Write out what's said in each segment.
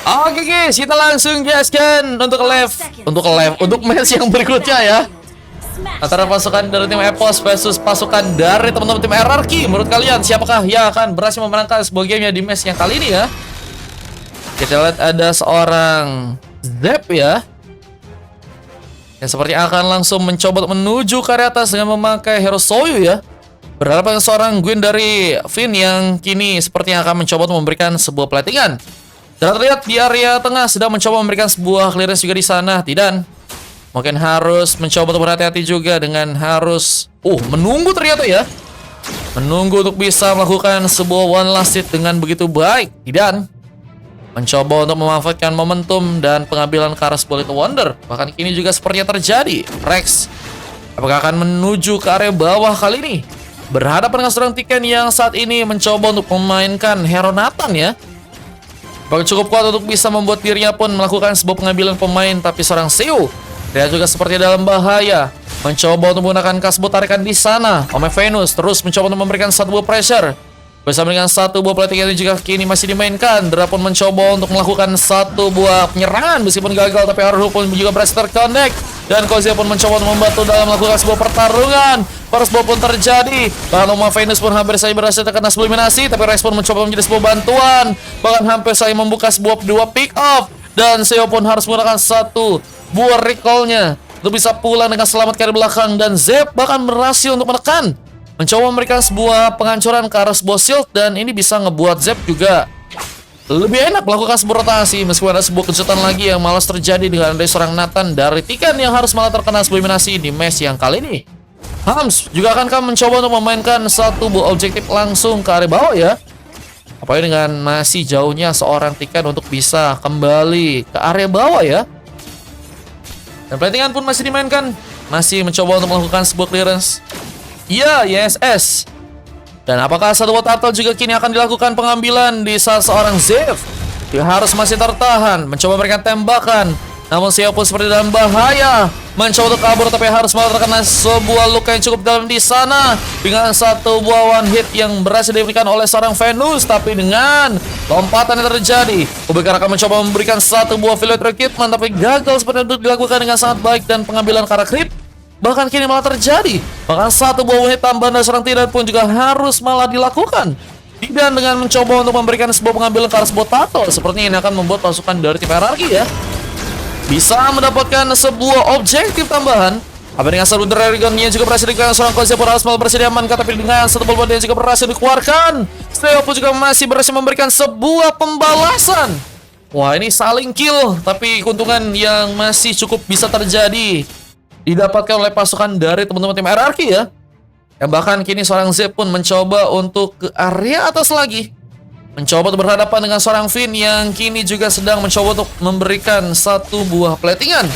Oke guys, kita langsung gaskan untuk match yang berikutnya ya. Antara pasukan dari tim EPOS versus pasukan dari teman-teman tim RRQ. Menurut kalian siapakah yang akan berhasil memenangkan sebuah gamenya di match yang kali ini ya? Kita lihat ada seorang Zep ya, yang sepertinya akan langsung mencoba untuk menuju ke area atas dengan memakai hero Soyu ya. Berhadapan seorang Gwen dari Finn yang kini sepertinya akan mencoba untuk memberikan sebuah platingan. Dan terlihat di area tengah sedang mencoba memberikan sebuah clearance juga di sana. Tidak, mungkin harus mencoba untuk berhati-hati juga dengan harus menunggu ternyata ya. Menunggu untuk bisa melakukan sebuah one last hit dengan begitu baik. Tidak, mencoba untuk memanfaatkan momentum dan pengambilan ke arah sebuah Little Wonder. Bahkan kini juga sepertinya terjadi. Rex, apakah akan menuju ke area bawah kali ini? Berhadapan dengan seorang Tiken yang saat ini mencoba untuk memainkan hero Nathan ya. Bahkan cukup kuat untuk bisa membuat dirinya pun melakukan sebuah pengambilan pemain. Tapi seorang Seo, dia juga seperti dalam bahaya. Mencoba untuk menggunakan kasbut tarikan di sana. Ome Venus terus mencoba untuk memberikan satu buah pressure. Bersama dengan satu buah plating yang juga kini masih dimainkan. Dra pun mencoba untuk melakukan satu buah penyerangan meskipun gagal. Tapi Haruhi pun juga berhasil terconnect. Dan Kozia pun mencoba untuk membantu dalam melakukan sebuah pertarungan. First blow pun terjadi. Bahkan Ome Venus pun hampir saja berhasil terkena sebuah eliminasi. Tapi Rex pun mencoba menjadi sebuah bantuan. Bahkan hampir saja membuka sebuah dua pick off. Dan Seo pun harus menggunakan satu buah recall-nya untuk bisa pulang dengan selamat dari belakang. Dan Zep bahkan berhasil untuk menekan, mencoba memberikan sebuah penghancuran ke arah sebuah shield. Dan ini bisa ngebuat Zep juga lebih enak melakukan sebuah rotasi. Meskipun ada sebuah kejutan lagi yang malas terjadi dengan ada seorang Nathan dari Tiken yang harus malah terkena sebuah eliminasi di match yang kali ini. Hams juga akan mencoba untuk memainkan satu buah objektif langsung ke area bawah ya. Apalagi dengan masih jauhnya seorang Tiken untuk bisa kembali ke area bawah ya. Dan platingan pun masih dimainkan. Masih mencoba untuk melakukan sebuah clearance. Iya, YSS. Dan apakah satu buah turtle juga kini akan dilakukan pengambilan di saat seorang Zev? Dia harus masih tertahan, mencoba memberikan tembakan. Namun Seo pun seperti dalam bahaya. Mencoba untuk kabur tapi harus malah terkena sebuah luka yang cukup dalam di sana. Dengan satu buah one hit yang berhasil diberikan oleh seorang Venus. Tapi dengan lompatan yang terjadi, Ubekar akan mencoba memberikan satu buah Violet Recruitment. Tapi gagal seperti untuk dilakukan dengan sangat baik. Dan pengambilan ke arah creep bahkan kini malah terjadi. Bahkan satu buah one hit tambahan dari seorang Tidan pun juga harus malah dilakukan. Tidan dengan mencoba untuk memberikan sebuah pengambilan ke arah sebuah turtle. Sepertinya ini akan membuat pasukan dari tim RRQ ya bisa mendapatkan sebuah objektif tambahan. Apa dengan satu Dragon yang juga berhasil dikeluarkan seorang Kozia pun harus malah bersedia aman. Tapi dengan satu bola yang juga berhasil dikeluarkan, Steo pun juga masih berhasil memberikan sebuah pembalasan. Wah, ini saling kill. Tapi keuntungan yang masih cukup bisa terjadi didapatkan oleh pasukan dari teman-teman tim RRQ ya. Yang bahkan kini seorang Zep pun mencoba untuk ke area atas lagi. Mencoba untuk berhadapan dengan seorang Finn yang kini juga sedang mencoba untuk memberikan satu buah platingan.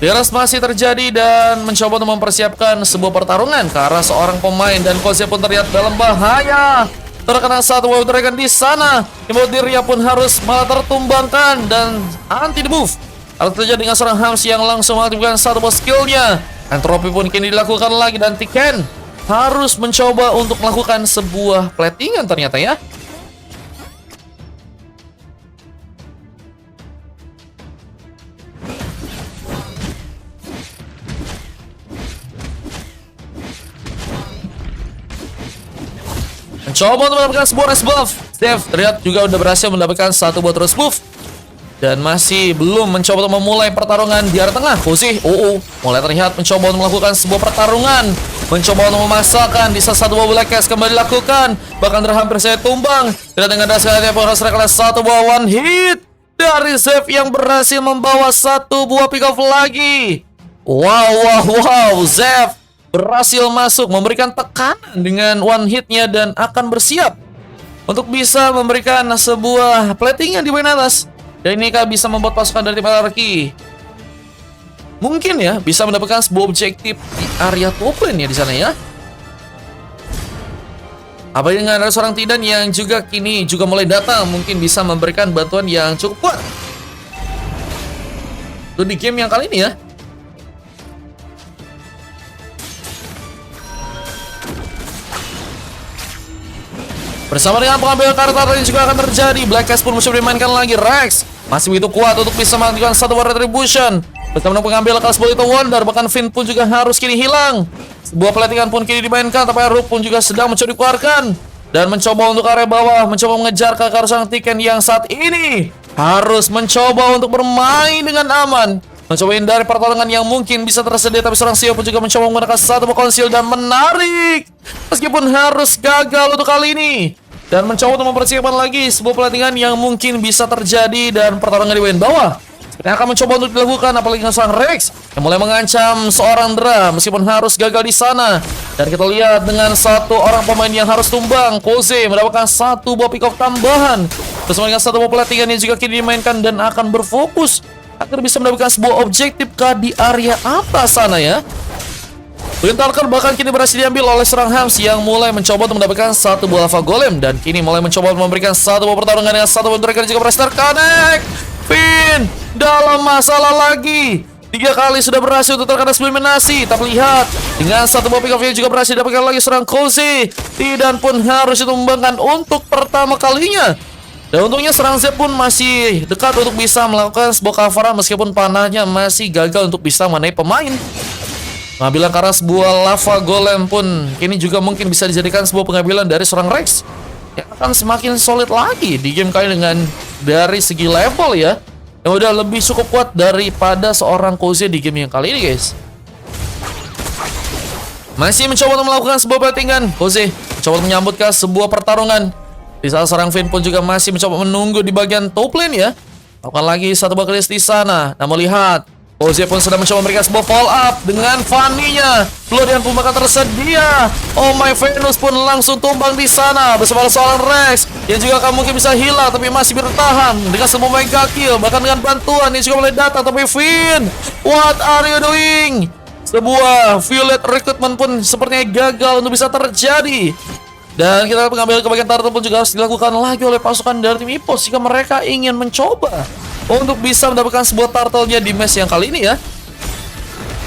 Deras masih terjadi dan mencoba untuk mempersiapkan sebuah pertarungan ke arah seorang pemain. Dan Kozia pun terlihat dalam bahaya. Terkena satu wave dragon di sana. Membuat dirinya pun harus malah tertumbangkan dan anti the move. Harus terjadi dengan seorang Hams yang langsung mengaktifkan satu buah skillnya. Entropi pun kini dilakukan lagi dan Tiken harus mencoba untuk melakukan sebuah platingan ternyata ya. Mencoba untuk mendapatkan sebuah rest buff. Steph terlihat juga udah berhasil mendapatkan satu buah terus buff. Dan masih belum mencoba untuk memulai pertarungan di area tengah. Kusi, mulai terlihat mencoba untuk melakukan sebuah pertarungan. Mencoba untuk memaksakan di saat satu buah Black Cast kembali dilakukan. Bahkan hampir saya tumbang. Dan dengan dasarnya pun harus reklas satu buah one hit dari Zev yang berhasil membawa satu buah pick off lagi. Wow, Zev berhasil masuk, memberikan tekanan dengan one hitnya dan akan bersiap untuk bisa memberikan sebuah platingan di bagian atas. Dan ini kan bisa membuat pasukan dari tim RRQ mungkin ya bisa mendapatkan sebuah objektif di area top lane ya di sana ya. Apa dengan ada seorang Tidan yang juga kini juga mulai datang, mungkin bisa memberikan bantuan yang cukup kuat itu di game yang kali ini ya. Bersama dengan pengambilan karakter ini juga akan terjadi. Black Cat pun mencoba dimainkan lagi. Rex masih begitu kuat untuk bisa melakukan satu war retribution. Bersama dengan pengambilan kelas Bolito Wonder, bahkan Finn pun juga harus kini hilang. Sebuah pelatihan pun kini dimainkan, tapi Rook pun juga sedang mencoba dikeluarkan. Dan mencoba untuk area bawah, mencoba mengejar ke arah sang Tiken yang saat ini harus mencoba untuk bermain dengan aman. Mencoba hindari pertolongan yang mungkin bisa tersedia, tapi seorang Sio pun juga mencoba menggunakan satu konsil dan menarik. Meskipun harus gagal untuk kali ini. Dan mencoba untuk mempersiapkan lagi sebuah pelatihan yang mungkin bisa terjadi dan pertarungan di bagian bawah. Yang akan mencoba untuk dilakukan apalagi dengan seorang Rex yang mulai mengancam seorang Dra meskipun harus gagal di sana. Dan kita lihat dengan satu orang pemain yang harus tumbang, Koze mendapatkan satu buah pick-off tambahan. Bersama dengan satu buah pelatihan yang juga kini dimainkan dan akan berfokus agar bisa mendapatkan sebuah objektif di area atas sana ya. Talker bahkan kini berhasil diambil oleh seorang Hams yang mulai mencoba untuk mendapatkan satu buah lava golem. Dan kini mulai mencoba memberikan satu buah pertarungan dengan satu buah mereka juga berhasil terconnect. Finn dalam masalah lagi. 3 kali sudah berhasil untuk terkena eliminasi. Tapi lihat, dengan satu buah pick off juga berhasil dapatkan lagi seorang Koze. Tidak pun harus ditumbangkan untuk pertama kalinya. Dan untungnya serang Z pun masih dekat untuk bisa melakukan sebuah coveran meskipun panahnya masih gagal untuk bisa mengenai pemain. Pengambilan karena sebuah lava golem pun kini juga mungkin bisa dijadikan sebuah pengambilan dari seorang Rex yang akan semakin solid lagi di game kali dengan dari segi level ya, yang udah lebih cukup kuat daripada seorang Koze di game yang kali ini guys. Masih mencoba untuk melakukan sebuah battingan, Koze mencoba untuk menyambutkan sebuah pertarungan. Di saat seorang Finn pun juga masih mencoba menunggu di bagian top lane ya. Lakukan lagi satu buah kris di sana. Namun lihat, Koze pun sedang mencoba memberikan sebuah follow up dengan Fanny-nya. Pelurian pun bakal tersedia. Oh my Venus pun langsung tumbang di sana bersama seorang Rex yang juga akan mungkin bisa hilang tapi masih bertahan dengan sebuah mega kill, bahkan dengan bantuan yang juga mulai datang. Tapi Finn, what are you doing? Sebuah Violet recruitment pun sepertinya gagal untuk bisa terjadi. Dan kita pengambilan ke bagian turtle pun juga harus dilakukan lagi oleh pasukan dari tim EPOS jika mereka ingin mencoba untuk bisa mendapatkan sebuah turtle-nya di match yang kali ini ya.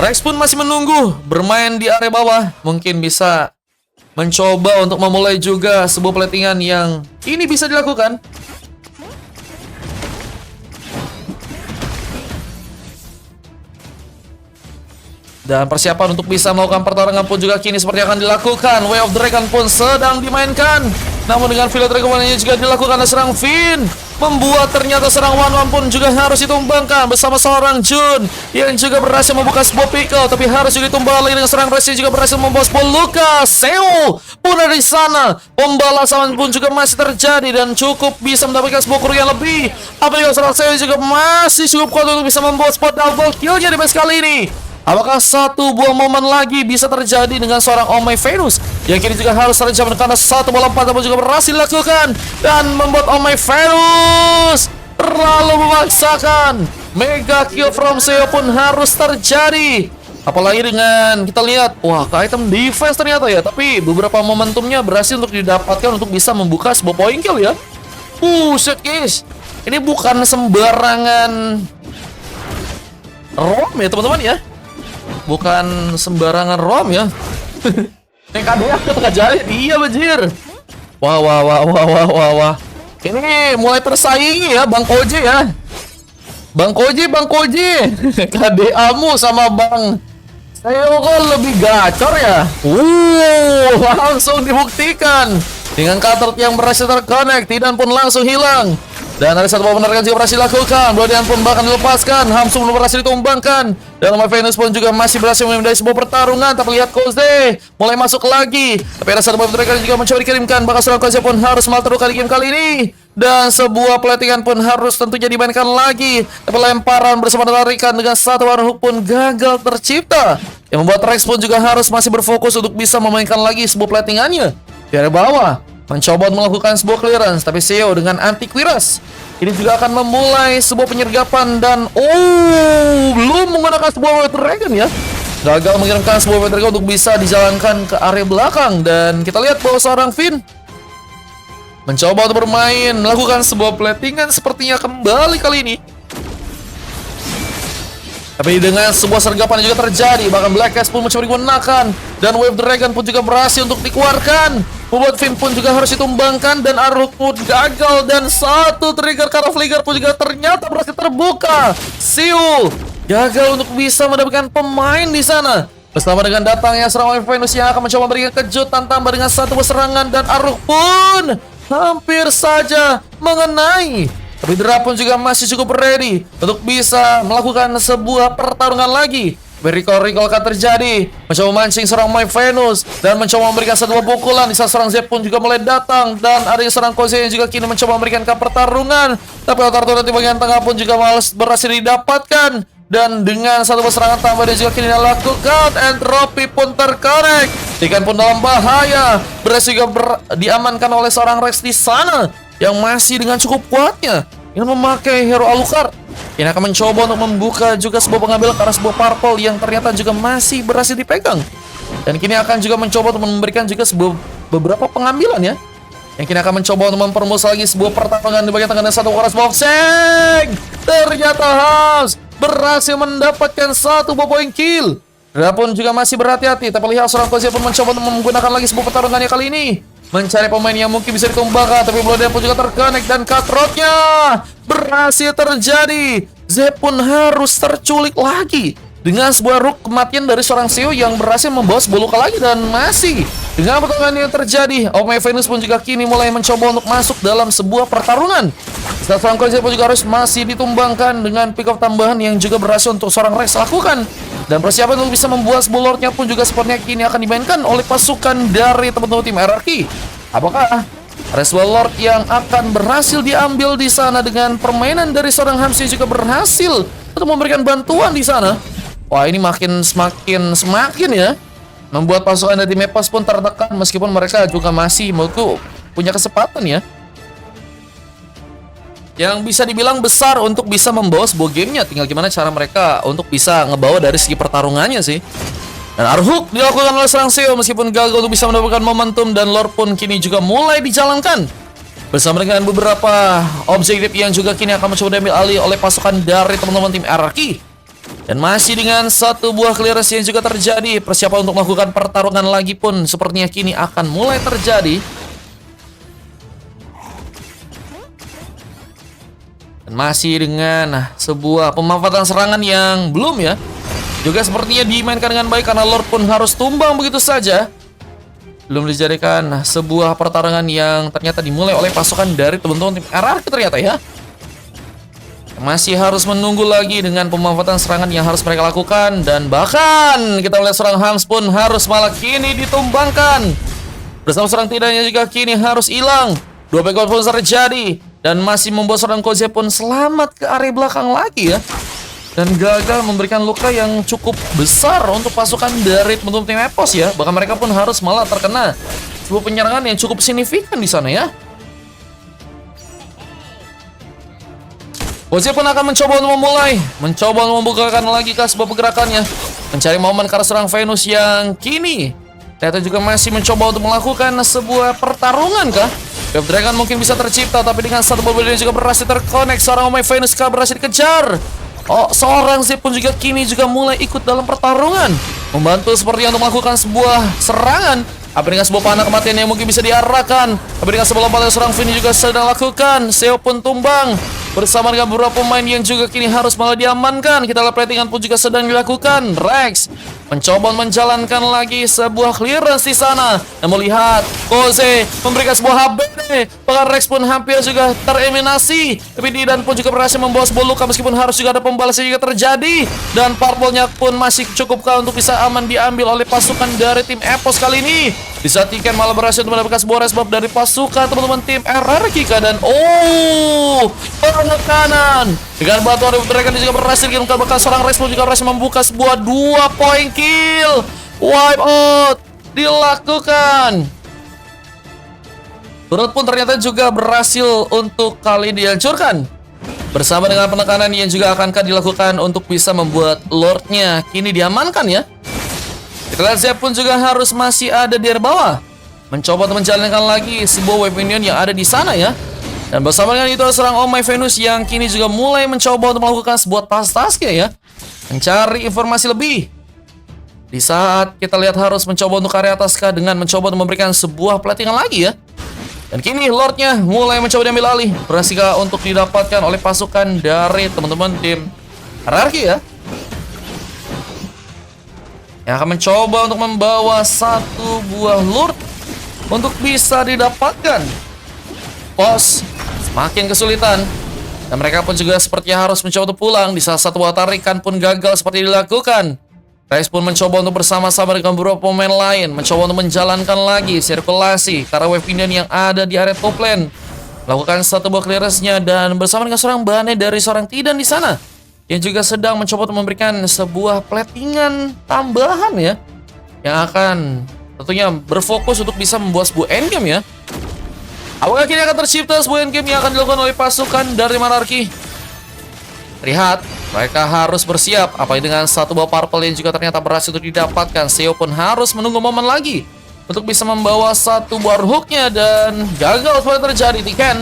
Rex pun masih menunggu bermain di area bawah. Mungkin bisa mencoba untuk memulai juga sebuah pelatihan yang ini bisa dilakukan. Dan persiapan untuk bisa melakukan pertarungan pun juga kini seperti akan dilakukan. Way of Dragon pun sedang dimainkan. Namun dengan Violet Dragon ini juga dilakukan oleh serang Finn, membuat ternyata serang One pun juga harus ditumbangkan bersama seorang Jun yang juga berhasil membuka sebuah pickle, tapi harus juga ditumbang lagi dengan serang Resi juga berhasil membawa sebuah luka. Seo pun ada di sana. Pembalasan pun juga masih terjadi dan cukup bisa mendapatkan sebuah kerugian lebih. Apalagi serang Seo juga masih cukup kuat untuk bisa membawa sebuah double kill-nya di match kali ini. Apakah satu buah momen lagi bisa terjadi dengan seorang Oh My Venus yang kini juga harus terjadi karena satu bola lompat pun juga berhasil dilakukan dan membuat Oh My Venus terlalu memaksakan. Mega kill from Seo pun harus terjadi. Apalagi dengan kita lihat, wah ke item defense ternyata ya, tapi beberapa momentumnya berhasil untuk didapatkan untuk bisa membuka sebuah point kill ya. Shit guys, ini bukan sembarangan ROM ya teman-teman ya. Bukan sembarangan ROM ya. Yang kadang ketika jari iya banjir. Wah. Ini mulai tersaingi ya Bang Koje ya. Bang Koje. KDA-mu sama Bang Seo kok lebih gacor ya. Langsung dibuktikan dengan counter yang berhasil terconnect, dan pun langsung hilang. Dan ada satu buah penerangan juga berhasil dilakukan. Blodian pun bahkan dilepaskan. Hamsun belum berhasil ditumbangkan. Dan My Venus pun juga masih berhasil memindai sebuah pertarungan. Tapi lihat Koze mulai masuk lagi. Tapi ada satu buah penerangan juga mencoba dikirimkan. Bahkan seorang Koze pun harus terluka di game kali ini. Dan sebuah pelatihan pun harus tentunya dimainkan lagi. Tapi lemparan bersama tarikan dengan satu warna hook pun gagal tercipta. Yang membuat Rex pun juga harus masih berfokus untuk bisa memainkan lagi sebuah pelatihannya dari bawah. Mencoba melakukan sebuah clearance, tapi Seo dengan anti Quiras ini juga akan memulai sebuah penyergapan dan belum menggunakan sebuah Water Dragon ya. Gagal mengirimkan sebuah Water Dragon untuk bisa dijalankan ke area belakang. Dan kita lihat bahwa seorang Finn mencoba untuk bermain, melakukan sebuah platingan sepertinya kembali kali ini. Tapi dengan sebuah sergapan yang juga terjadi, bahkan Black Cat pun mencoba digunakan dan Wave Dragon pun juga berhasil untuk dikeluarkan. Membuat Finn pun juga harus ditumbangkan dan Aruk pun gagal dan satu trigger karena Flicker pun juga ternyata berhasil terbuka. Siu gagal untuk bisa mendapatkan pemain di sana. Bersama dengan datangnya serangan Venus yang akan mencoba memberikan kejutan tambah dengan satu serangan dan Aruk pun hampir saja mengenai. Tapi Dra pun juga masih cukup ready untuk bisa melakukan sebuah pertarungan lagi. Recall akan terjadi, mencoba mancing serang My Venus dan mencoba memberikan satu pukulan. Di saat serang Zep pun juga mulai datang dan ada yang serang Koze yang juga kini mencoba memberikan pertarungan. Tapi otor di bagian tengah pun juga malas berhasil didapatkan dan dengan satu serangan tambah dia juga kini dilakukan. Entropy pun terkonek. Tikan pun dalam bahaya. Berhasil juga diamankan oleh seorang Rex di sana yang masih dengan cukup kuatnya. Ini memakai hero Alucard. Ini akan mencoba untuk membuka juga sebuah pengambilan karena sebuah purple yang ternyata juga masih berhasil dipegang. Dan kini akan juga mencoba untuk memberikan juga beberapa pengambilan ya. Yang kini akan mencoba untuk mempermus lagi sebuah pertarungan di bagian tengah dan satu keras boxing. Ternyata Hans berhasil mendapatkan satu poin kill. Dra pun juga masih berhati-hati, tapi lihat seorang Kozia pun mencoba untuk menggunakan lagi sebuah pertarungannya kali ini. Mencari pemain yang mungkin bisa ditumbangkan, tapi Bloodline pun juga terkonek dan cutthroat-nya berhasil terjadi. Zep pun harus terculik lagi dengan sebuah rook kematian dari seorang Seo yang berhasil membawa sebuah luka lagi dan masih dengan pertarungan yang terjadi. My Venus pun juga kini mulai mencoba untuk masuk dalam sebuah pertarungan. Seorang Kozia pun juga harus masih ditumbangkan dengan pick up tambahan yang juga berhasil untuk seorang Rex lakukan. Dan persiapan untuk bisa membuat sebuah lordnya pun juga sepertinya kini akan dimainkan oleh pasukan dari teman-teman tim RRQ. Apakah ada sebuah lord yang akan berhasil diambil di sana dengan permainan dari seorang Hamsi juga berhasil untuk memberikan bantuan di sana? Wah, ini semakin ya membuat pasukan dari tim Epos pun tertekan meskipun mereka juga masih menurutku punya kesempatan ya yang bisa dibilang besar untuk bisa membawa sebuah gamenya. Tinggal gimana cara mereka untuk bisa ngebawa dari segi pertarungannya sih. Dan Arhuk dilakukan oleh serang Seo meskipun gagal untuk bisa mendapatkan momentum dan Lord pun kini juga mulai dijalankan bersama dengan beberapa objektif yang juga kini akan mencoba diambil alih oleh pasukan dari teman-teman tim RRQ. Dan masih dengan satu buah clearance yang juga terjadi, persiapan untuk melakukan pertarungan lagi pun sepertinya kini akan mulai terjadi. Dan masih dengan sebuah pemanfaatan serangan yang belum ya juga sepertinya dimainkan dengan baik karena Lord pun harus tumbang begitu saja. Belum dijadikan sebuah pertarungan yang ternyata dimulai oleh pasukan dari teman-teman tim RRQ ternyata ya. Masih harus menunggu lagi dengan pemanfaatan serangan yang harus mereka lakukan. Dan bahkan kita melihat seorang Hans pun harus malah kini ditumbangkan. Bersama seorang tidaknya juga kini harus hilang. Dua background pun terjadi. Dan masih membuat seorang Koze pun selamat ke area belakang lagi ya. Dan gagal memberikan luka yang cukup besar untuk pasukan dari teman-teman tim Epos ya. Bahkan mereka pun harus malah terkena sebuah penyerangan yang cukup signifikan di sana ya. Koze pun akan mencoba untuk mencoba untuk membukakan lagi ke sebuah pergerakannya. Mencari momen karena serang Venus yang kini ternyata juga masih mencoba untuk melakukan sebuah pertarungan kah? Wave Dragon mungkin bisa tercipta, tapi dengan satu mobil ini juga berhasil terkonek. Seorang My Venus kah berhasil dikejar. Seorang Zep pun juga kini juga mulai ikut dalam pertarungan, membantu sepertinya untuk melakukan sebuah serangan. Apa dengan sebuah panah kematian yang mungkin bisa diarahkan. Apa dengan sebuah lompatan seorang Vini juga sedang lakukan. Seo pun tumbang bersama dengan beberapa pemain yang juga kini harus malah diamankan. Kita lihat platingan pun juga sedang dilakukan. Rex mencoba menjalankan lagi sebuah clearance di sana. Namun lihat Koze memberikan sebuah HBD. Bahkan Rex pun hampir juga tereliminasi. Tapi Didan pun juga berhasil membawa sebuah luka meskipun harus juga ada pembalasan juga terjadi. Dan purple-nya pun masih cukupkah untuk bisa aman diambil oleh pasukan dari tim Epos kali ini. Di saat Tiken malah berhasil untuk mendapatkan sebuah resbab dari pasukan teman-teman tim RRQ dan penekanan dengan bantuan Wave Dragon juga berhasil dilakukan. Bahkan seorang Rex pun juga berhasil membuka sebuah 2 point kill. Wipe out dilakukan. Turret pun ternyata juga berhasil untuk kali dihancurkan bersama dengan penekanan yang juga akankah dilakukan untuk bisa membuat Lordnya kini diamankan ya. Kita lihat Zep pun juga harus masih ada di bawah, mencoba untuk menjalankan lagi sebuah wave minion yang ada di sana ya. Dan bersama dengan itu serang My Venus yang kini juga mulai mencoba untuk melakukan sebuah task-tasknya ya, mencari informasi lebih. Di saat kita lihat harus mencoba untuk area atas kah dengan mencoba untuk memberikan sebuah platingan lagi ya. Dan kini Lordnya mulai mencoba diambil alih. Berhasil untuk didapatkan oleh pasukan dari teman-teman tim Hierarchy ya. Yang akan mencoba untuk membawa satu buah Lord untuk bisa didapatkan. Pos semakin kesulitan. Dan mereka pun juga sepertinya harus mencoba untuk pulang. Di salah satu buah tarikan pun gagal seperti dilakukan. Rex pun mencoba untuk bersama-sama dengan beberapa pemain lain mencoba untuk menjalankan lagi sirkulasi karena wave minion yang ada di area top lane. Lakukan satu buah clearance-nya dan bersama dengan seorang Bane dari seorang Tidan di sana yang juga sedang mencoba untuk memberikan sebuah platingan tambahan ya, yang akan tentunya berfokus untuk bisa membuat sebuah endgame ya. Apakah kini akan tercipta sebuah endgame yang akan dilakukan oleh pasukan dari Hierarchy? Lihat, mereka harus bersiap. Apalagi dengan satu buah purple yang juga ternyata berhasil untuk didapatkan. Seo pun harus menunggu momen lagi untuk bisa membawa satu buah hooknya dan gagal seperti terjadi. Tiken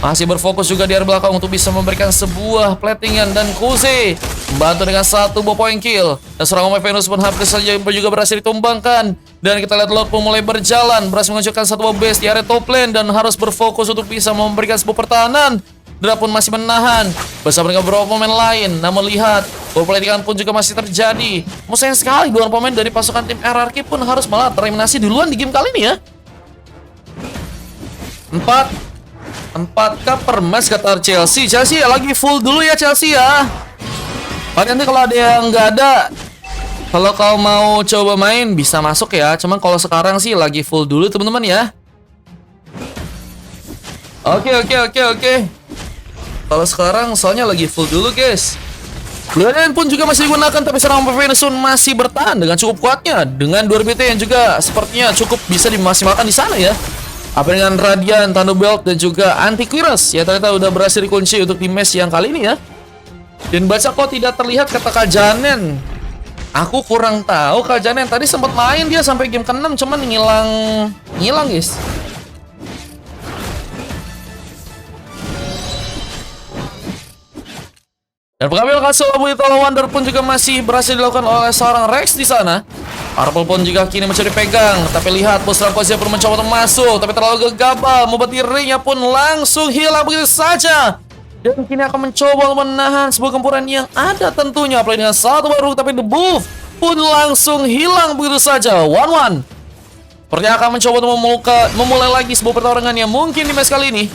masih berfokus juga di area belakang untuk bisa memberikan sebuah platingan dan Kuze membantu dengan satu buah point kill. Dan seorang Omai Venus pun hampir saja juga berhasil ditumbangkan. Dan kita lihat Lord pun mulai berjalan, berhasil menghancurkan satu buah base di area top lane dan harus berfokus untuk bisa memberikan sebuah pertahanan. Dra pun masih menahan bersama dengan beberapa pemain lain. Namun lihat, perpolitikan pun juga masih terjadi. Sayang sekali dua pemain dari pasukan tim Hierarchy pun harus malah tereliminasi duluan di game kali ini ya. 4 cup per match kata Chelsea. Chelsea ya lagi full dulu ya Chelsea ya. Nanti kalau ada yang nggak ada, kalau kau mau coba main bisa masuk ya. Cuman kalau sekarang sih lagi full dulu teman-teman ya. Oke. Kalau sekarang soalnya lagi full dulu guys. Bloodline pun juga masih digunakan, tapi seorang Venus masih bertahan dengan cukup kuatnya dengan 2 BT yang juga sepertinya cukup bisa dimaksimalkan di sana ya. Apa dengan Radiant, Thunderbolt dan juga Antivirus ya ternyata udah berhasil dikunci untuk di match yang kali ini ya. Dan baca kok tidak terlihat kata Kak Janen. Aku kurang tahu Kak Janen tadi sempat main dia sampai game ke-6 cuman ngilang guys. Dan pengambil kasus Abuito Wonder pun juga masih berhasil dilakukan oleh seorang Rex di sana. Purple pun juga kini mencuri pegang, tapi lihat bos Ramkozia pun mencoba untuk masuk, tapi terlalu gegabah, membuat dirinya pun langsung hilang begitu saja. Dan kini akan mencoba untuk menahan sebuah gempuran yang ada tentunya, apalagi dengan satu baru, tapi the buff pun langsung hilang begitu saja. 1-1. Sepertinya akan mencoba untuk memulai lagi sebuah pertarungan yang mungkin di match kali ini.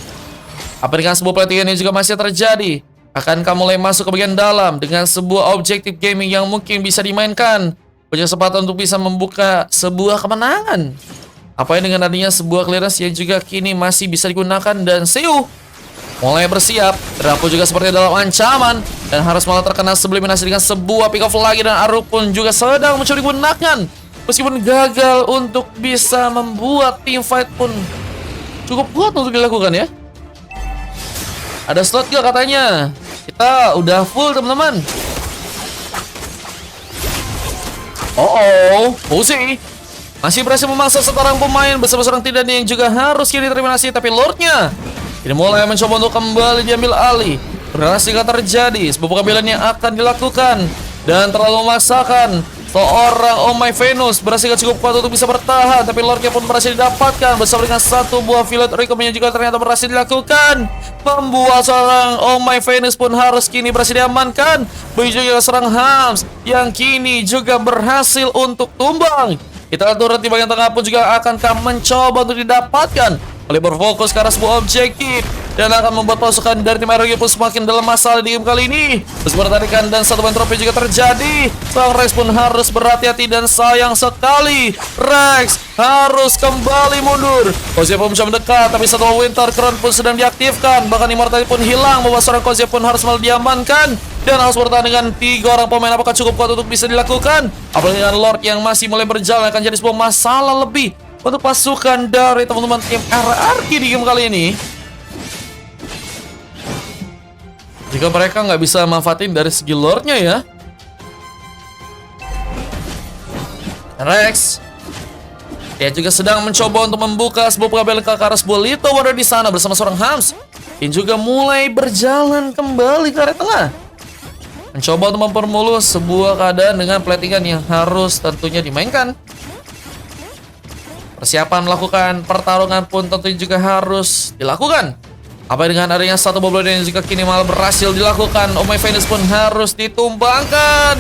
Apa dengan sebuah pelatihan yang juga masih terjadi? Akankah mulai masuk ke bagian dalam dengan sebuah objektif gaming yang mungkin bisa dimainkan? Punya kesempatan untuk bisa membuka sebuah kemenangan. Apa yang dengan adanya sebuah clearance yang juga kini masih bisa digunakan dan Seo mulai bersiap. Drapo juga seperti dalam ancaman dan harus malah terkena subliminasi dengan sebuah pick off lagi dan Aru pun juga sedang mencoba digunakan. Meskipun gagal untuk bisa membuat team fight pun cukup kuat untuk dilakukan ya. Ada slot gak katanya? Kita udah full teman-teman. Uzi masih berhasil memaksa seorang pemain bersama seorang Tidan yang juga harus kini tereliminasi. Tapi Lordnya ini mulai mencoba untuk kembali diambil alih. Berhasil terjadi sebuah pengambilan yang akan dilakukan dan terlalu memaksakan. Seorang Omai Venus berhasil cukup kuat untuk bisa bertahan, tapi Lordnya pun berhasil didapatkan bersama dengan satu buah Violet Recommend yang juga ternyata berhasil dilakukan. Membuat seorang Omai Venus pun harus kini berhasil diamankan. Begitu juga seorang Hams yang kini juga berhasil untuk tumbang. Kita lihat turut di bagian tengah pun juga akankah mencoba untuk didapatkan. Oleh berfokus ke arah sebuah objektif dan akan membuat pasukan dari tim Hierarchy pun semakin dalam masalah di game kali ini. Sebuah tarikan dan satu main trofi juga terjadi. Sang Rex pun harus berhati-hati dan sayang sekali Rex harus kembali mundur. Kozia pun bisa mendekat, tapi satu Winter Crown pun sedang diaktifkan. Bahkan Immortality pun hilang, membuat seorang Kozia pun harus malah diamankan. Dan harus bertahan dengan 3 orang pemain. Apakah cukup kuat untuk bisa dilakukan? Apalagi dengan Lord yang masih mulai berjalan akan jadi sebuah masalah lebih untuk pasukan dari teman-teman tim Hierarchy di game kali ini. Jika mereka nggak bisa manfaatin dari segi Lordnya ya. Rex dia juga sedang mencoba untuk membuka sebuah pengambilan ke arah sebuah Little Warrior di sana bersama seorang Hams yang juga mulai berjalan kembali ke area tengah. mencoba untuk mempermulus sebuah keadaan dengan platingan yang harus tentunya dimainkan. Persiapan melakukan pertarungan pun tentunya juga harus dilakukan. Apa dengan adanya satu bobol yang juga kini malah berhasil dilakukan, Oh My Venus pun harus ditumbangkan.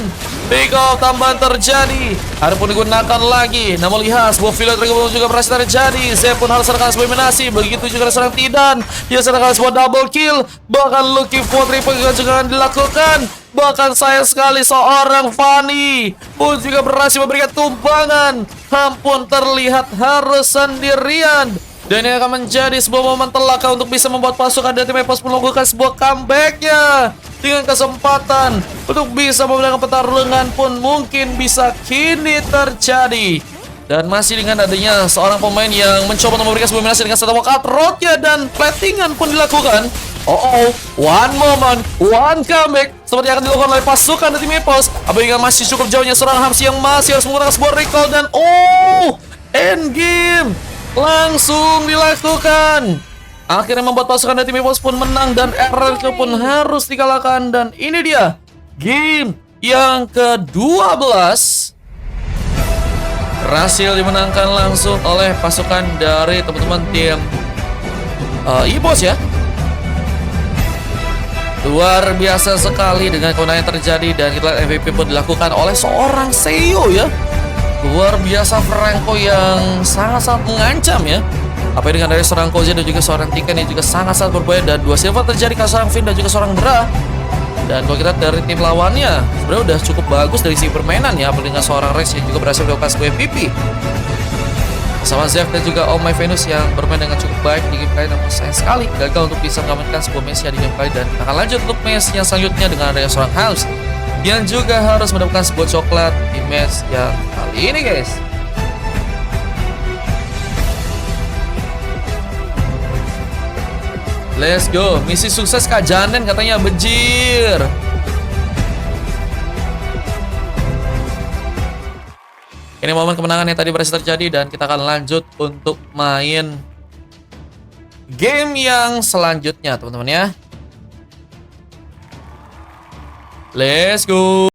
Pick off tambahan terjadi, ada pun digunakan lagi. Namun lihat sebuah filet juga berhasil terjadi. Saya pun harus serahkan sebuah eliminasi. Begitu juga seorang Tidan, dia serahkan sebuah double kill. Bahkan Lucky for triple juga akan dilakukan. Bahkan sayang sekali seorang Fanny pun juga berhasil memberikan tumbangan. Hampun terlihat harus sendirian. Dan ini akan menjadi sebuah momen telaka untuk bisa membuat pasukan dari tim EPOS melakukan sebuah comeback-nya. Dengan kesempatan untuk bisa memenangkan pertarungan pun mungkin bisa kini terjadi. Dan masih dengan adanya seorang pemain yang mencoba untuk memberikan sebuah eliminasi dengan satu cut roadnya dan platingan pun dilakukan. One moment, one comeback seperti yang akan dilakukan oleh pasukan dari tim EPOS. Apabila masih cukup jauhnya seorang Hamsi yang masih harus menggunakan sebuah recall dan end game langsung dilakukan. Akhirnya membuat pasukan dari tim EPOS pun menang dan RRQ pun harus dikalahkan. Dan ini dia game yang ke-12 berhasil dimenangkan langsung oleh pasukan dari teman-teman tim EPOS ya. Luar biasa sekali dengan kemenangan yang terjadi. Dan kita lihat MVP pun dilakukan oleh seorang Seiyo ya. Luar biasa Franco yang sangat-sangat mengancam ya. Apa dengan dari seorang Koze dan juga seorang Tiken yang juga sangat-sangat berbahaya. Dan 2 silver terjadi ke seorang Finn dan juga seorang Dra. Dan kalau kita dari tim lawannya sebenarnya udah cukup bagus dari segi permainan ya. Apalagi dengan seorang Rex yang juga berhasil melakukan sebuah MVP. Sama Zef dan juga Oh My Venus yang bermain dengan cukup baik di game kali. Namun sayang sekali gagal untuk bisa mengamankan sebuah match di game kali. Dan kita akan lanjut untuk match yang selanjutnya dengan adanya seorang House yang juga harus mendapatkan sebuah coklat di match yang kali ini guys. Let's go. Misi sukses Kak Janen katanya, bejir. Ini momen kemenangan yang tadi berhasil terjadi. Dan kita akan lanjut untuk main game yang selanjutnya teman-teman ya. Let's go.